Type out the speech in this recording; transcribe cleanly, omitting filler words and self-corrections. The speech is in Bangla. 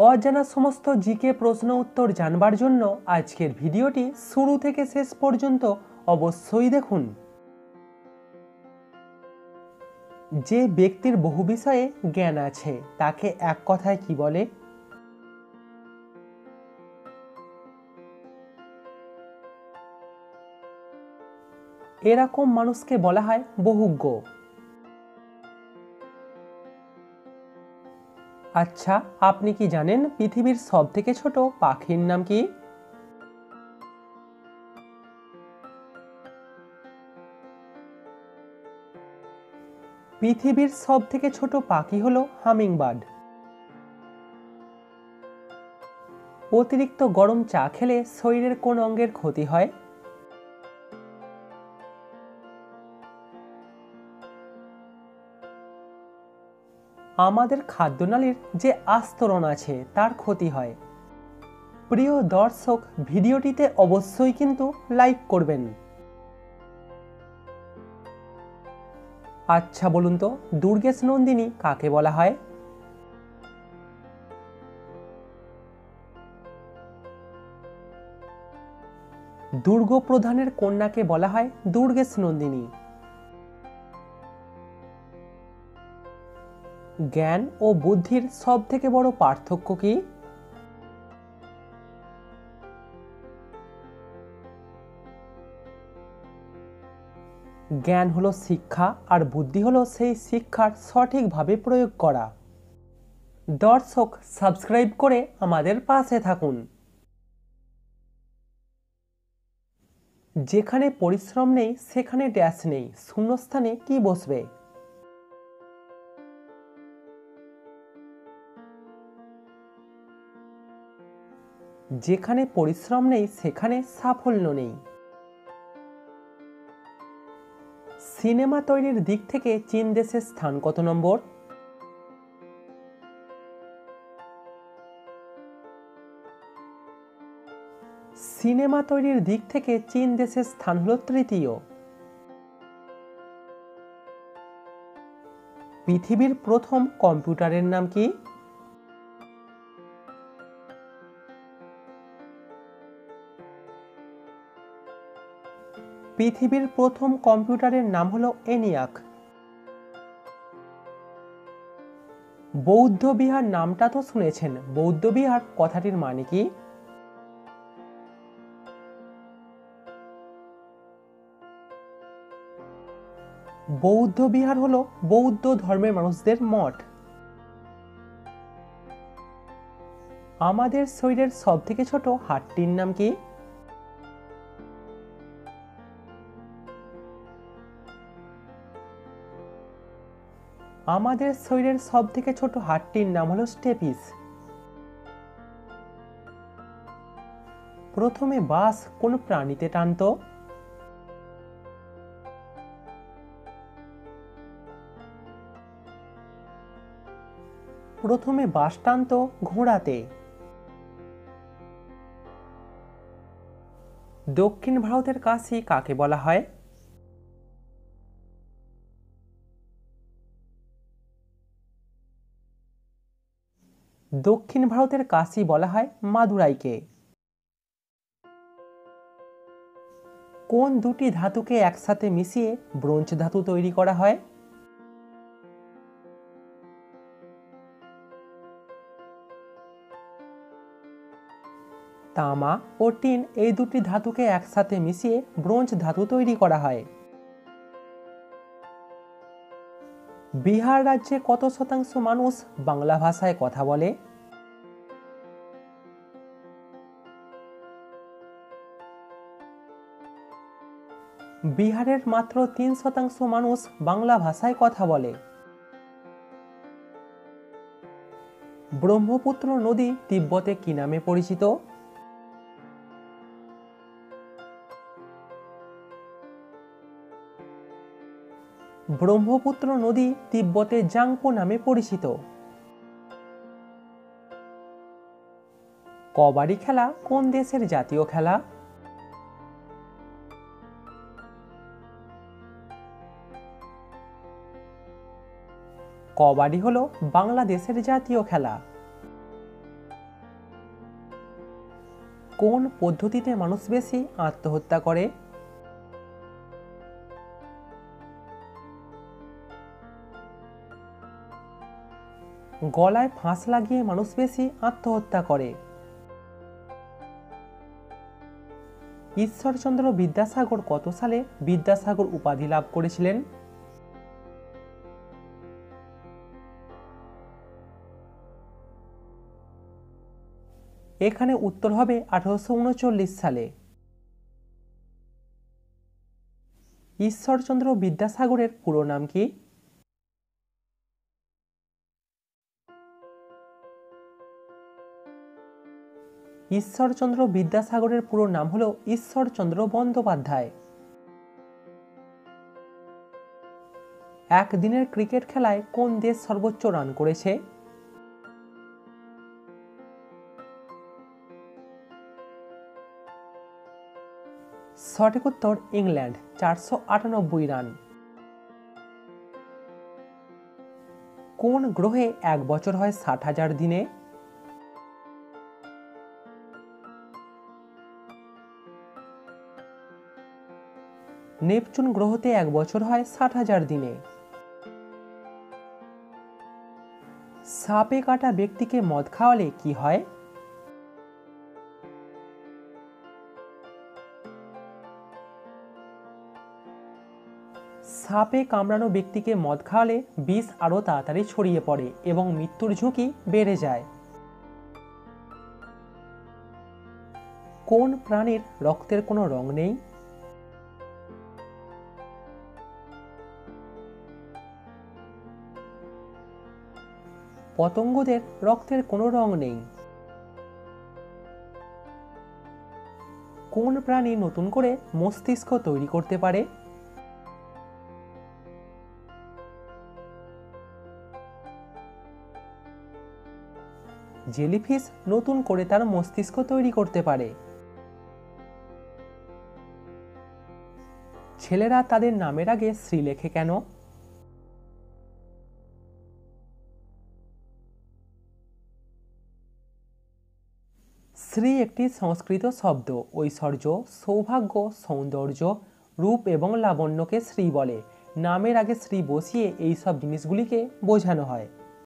অজানা সমস্ত জিকে প্রশ্ন উত্তর জানবার জন্য আজকের ভিডিওটি শুরু থেকে শেষ পর্যন্ত অবশ্যই দেখুন। যে ব্যক্তির বহু বিষয়ে জ্ঞান আছে তাকে এক কথায় কি বলে? এরকম মানুষকে বলা হয় বহুজ্ঞ। আচ্ছা, আপনি কি জানেন পৃথিবীর সবথেকে ছোট পাখির নাম কি? পৃথিবীর সবথেকে ছোট পাখি হলো হামিংবার্ড। অতিরিক্ত গরম চা খেলে শরীরের কোন অঙ্গের ক্ষতি হয়? আমাদের খাদ্যনালীর যে আস্তরণ আছে তার ক্ষতি হয়। প্রিয় দর্শক, ভিডিওটিতে অবশ্যই কিন্তু লাইক করবেন। আচ্ছা বলুন তো, দুর্গেশ নন্দিনী কাকে বলা হয়? দুর্গ প্রধানের কন্যাকে বলা হয় দুর্গেশ নন্দিনী। জ্ঞান ও বুদ্ধির সবথেকে বড় পার্থক্য কি? জ্ঞান হলো শিক্ষা আর বুদ্ধি হলো সেই শিক্ষার সঠিকভাবে প্রয়োগ করা। দর্শক, সাবস্ক্রাইব করে আমাদের পাশে থাকুন। যেখানে পরিশ্রম নেই সেখানে ড্যাশ নেই, শূন্যস্থানে কি বসবে? যেখানে পরিশ্রম নেই সেখানে সাফল্য নেই। সিনেমা তৈরির দিক থেকে চীন দেশের স্থান কত নম্বর? সিনেমা তৈরির দিক থেকে চীন দেশের স্থান হল তৃতীয়। পৃথিবীর প্রথম কম্পিউটারের নাম কি? পৃথিবীর প্রথম কম্পিউটারের নাম হল এনিয়াক। বৌদ্ধ বিহার নামটা তো শুনেছেন, বৌদ্ধ বিহার কথাটির মানে কি? বৌদ্ধ বিহার হলো বৌদ্ধ ধর্মের মানুষদের মঠ। আমাদের শরীরের সবথেকে ছোট হাড়টির নাম কি? আমাদের শরীরের সবথেকে ছোট হাড়টির নাম হলো স্টেপিস। প্রথমে বাঁশ কোন প্রাণীতে টানতো? প্রথমে বাঁশ টানতো ঘোড়াতে। দক্ষিণ ভারতের কাশী কাকে বলা হয়? দক্ষিণ ভারতের কাশী বলা হয় মাদুরাইকে। কোন দুটি ধাতুকে একসাথে মিশিয়ে ব্রোঞ্জ ধাতু তৈরি করা হয়? তামা ও টিন এই দুটি ধাতুকে একসাথে মিশিয়ে ব্রোঞ্জ ধাতু তৈরি করা হয়। বিহার রাজ্যে কত শতাংশ মানুষ বাংলা ভাষায় কথা বলে? বিহারের মাত্র 3% মানুষ বাংলা ভাষায় কথা বলে। ব্রহ্মপুত্র নদী তিব্বতে কি নামে পরিচিত? ব্রহ্মপুত্র নদী তিব্বতে জাংপো নামে পরিচিত। কবাডি খেলা কোন দেশের জাতীয় খেলা? কবাডি হলো বাংলাদেশের জাতীয় খেলা। কোন পদ্ধতিতে মানুষ বেশি আত্মহত্যা করে? গলায় ফাঁস লাগিয়ে মানুষ বেশি আত্মহত্যা করে। ঈশ্বরচন্দ্র বিদ্যাসাগর কত সালে বিদ্যাসাগর উপাধি লাভ করেছিলেন? এখানে উত্তর হবে 1839 সালে। ঈশ্বরচন্দ্র বিদ্যাসাগরের পুরো নাম কি? ঈশ্বরচন্দ্র বিদ্যাসাগরের পুরো নাম হল ঈশ্বরচন্দ্র বন্দ্যোপাধ্যায়। একদিনের ক্রিকেট খেলায় কোন দেশ সর্বোচ্চ রান করেছে? সঠিক উত্তর ইংল্যান্ড, 498 রান। কোন গ্রহে 1 বছর হয় 60,000 দিনে? নেপচুন গ্রহতে 1 বছর হয় 60,000 দিনে। সাপে কাটা ব্যক্তিকে মদ খাওয়ালে কি হয়? সাপে কামড়ানো ব্যক্তিকে মদ খাওয়ালে বিষ আরও তাড়াতাড়ি ছড়িয়ে পড়ে এবং মৃত্যুর ঝুঁকি বেড়ে যায়। কোন প্রাণীর রক্তের কোনো রং নেই? পতঙ্গদের রক্তের কোনো রং নেই। কোন প্রাণী নতুন করে মস্তিষ্ক তৈরি করতে পারে? জেলিফিশ নতুন করে তার মস্তিষ্ক তৈরি করতে পারে। ছেলেরা তাদের নামের আগে শ্রী লেখে কেন? শ্রী একটি সংস্কৃত শব্দ। ঐশ্বর্য, সৌভাগ্য, সৌন্দর্য, রূপ এবং লাবণ্যকে শ্রী বলে। নামের আগে শ্রী বসিয়ে এই সব জিনিসগুলিকে বোঝানো হয়।